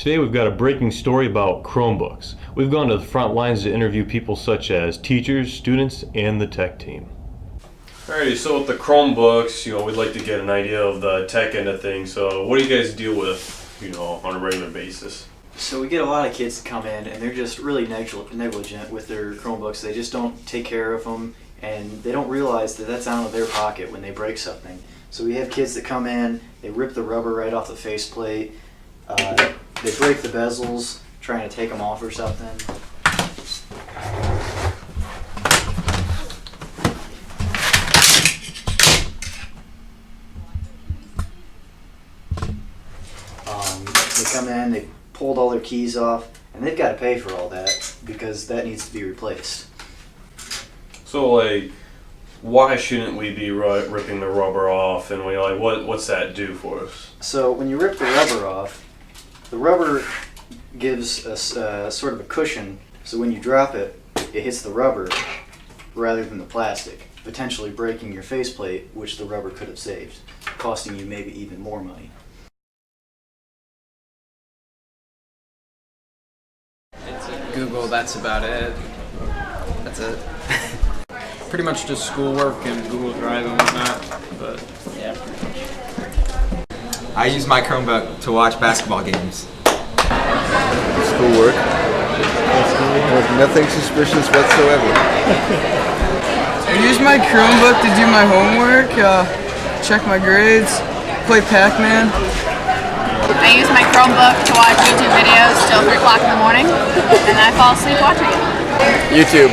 Today we've got a breaking story about Chromebooks. We've gone to the front lines to interview people such as teachers, students, and the tech team. Alrighty, so with the Chromebooks, we'd like to get an idea of the tech end of things. So what do you guys deal with, on a regular basis? So we get a lot of kids that come in and they're just really negligent with their Chromebooks. They just don't take care of them and they don't realize that that's out of their pocket when they break something. So we have kids that come in, they rip the rubber right off the faceplate, they break the bezels trying to take them off or something. They come in, they pulled all their keys off, and they've got to pay for all that because that needs to be replaced. So, why shouldn't we be ripping the rubber off, and what's that do for us? So when you rip the rubber off, the rubber gives us sort of a cushion, so when you drop it, it hits the rubber rather than the plastic, potentially breaking your faceplate, which the rubber could have saved, costing you maybe even more money. Google, that's about it. That's it. Pretty much just schoolwork and Google Drive and whatnot, but yeah. I use my Chromebook to watch basketball games. Schoolwork. Nothing suspicious whatsoever. I use my Chromebook to do my homework, check my grades, play Pac-Man. I use my Chromebook to watch YouTube videos till 3 o'clock in the morning, and I fall asleep watching it. YouTube.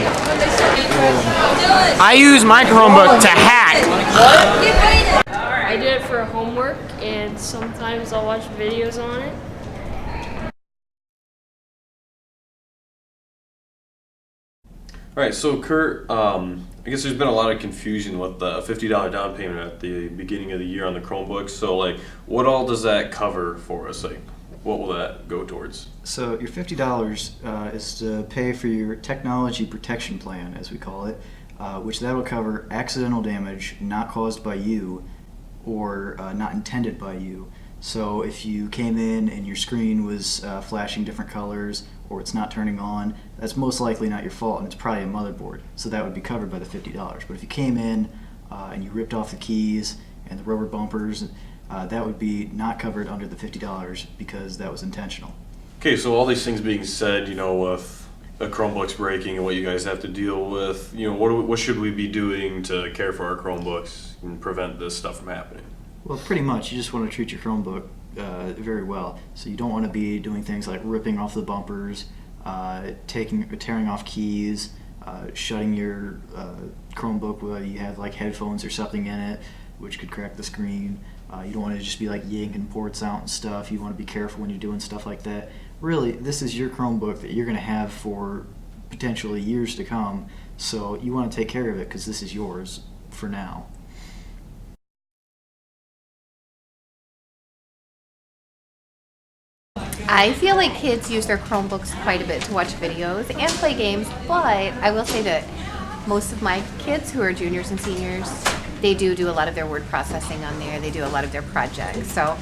I use my Chromebook to hack. I do it for homework, and sometimes I'll watch videos on it. Alright, so Kurt, I guess there's been a lot of confusion with the $50 down payment at the beginning of the year on the Chromebooks. So what all does that cover for us? What will that go towards? So your $50 is to pay for your technology protection plan, as we call it, which that will cover accidental damage not caused by you or not intended by you. So if you came in and your screen was flashing different colors or it's not turning on, that's most likely not your fault and it's probably a motherboard. So that would be covered by the $50. But if you came in and you ripped off the keys and the rubber bumpers, that would be not covered under the $50 because that was intentional. Okay, so all these things being said, with a Chromebook's breaking and what you guys have to deal with, what should we be doing to care for our Chromebooks and prevent this stuff from happening? Well, pretty much, you just want to treat your Chromebook very well. So you don't want to be doing things like ripping off the bumpers, tearing off keys, shutting your Chromebook while you have headphones or something in it, which could crack the screen. You don't want to just be yanking ports out and stuff. You want to be careful when you're doing stuff like that. Really, this is your Chromebook that you're going to have for potentially years to come, so you want to take care of it because this is yours for now. I feel like kids use their Chromebooks quite a bit to watch videos and play games, but I will say that most of my kids who are juniors and seniors, they do a lot of their word processing on there. They do a lot of their projects. So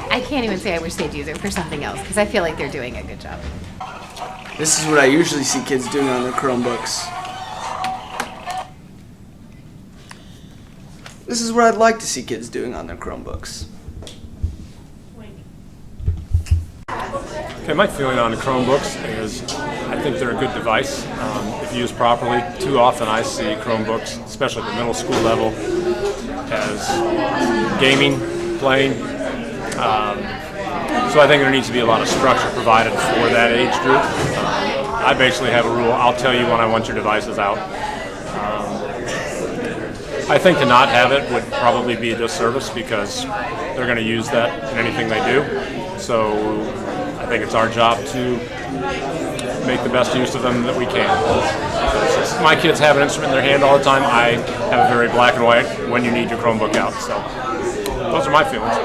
I can't even say I wish they'd use it for something else because I feel like they're doing a good job. This is what I usually see kids doing on their Chromebooks. This is what I'd like to see kids doing on their Chromebooks. Okay, my feeling on the Chromebooks is I think they're a good device if used properly. Too often I see Chromebooks, especially at the middle school level, as gaming, playing. So I think there needs to be a lot of structure provided for that age group. I basically have a rule, I'll tell you when I want your devices out. I think to not have it would probably be a disservice because they're going to use that in anything they do. So I think it's our job to make the best use of them that we can. Since my kids have an instrument in their hand all the time, I have a very black and white when you need your Chromebook out. So those are my feelings.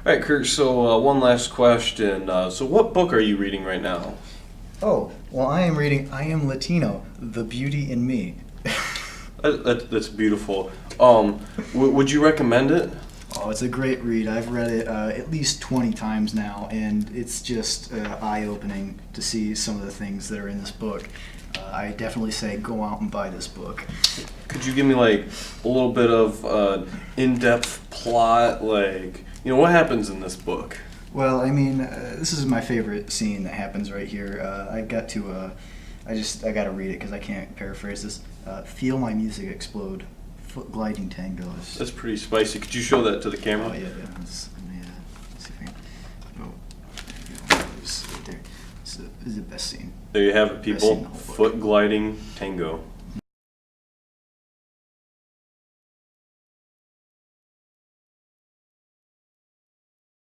All right, Kurt, so one last question. So what book are you reading right now? Oh, well, I am reading I Am Latino, The Beauty in Me. That's beautiful. Would you recommend it? Oh, it's a great read. I've read it at least 20 times now, and it's just eye-opening to see some of the things that are in this book. I definitely say go out and buy this book. Could you give me like a little bit of in-depth plot, like what happens in this book? Well, I mean, this is my favorite scene that happens right here. I got to I got to read it because I can't paraphrase this. Feel my music explode. Foot gliding tangos. That's pretty spicy. Could you show that to the camera? Oh yeah. Let's see if I can. Oh, there you go. Right there. This is the best scene. There you have it, Best scene in people. the whole book. Foot gliding tango.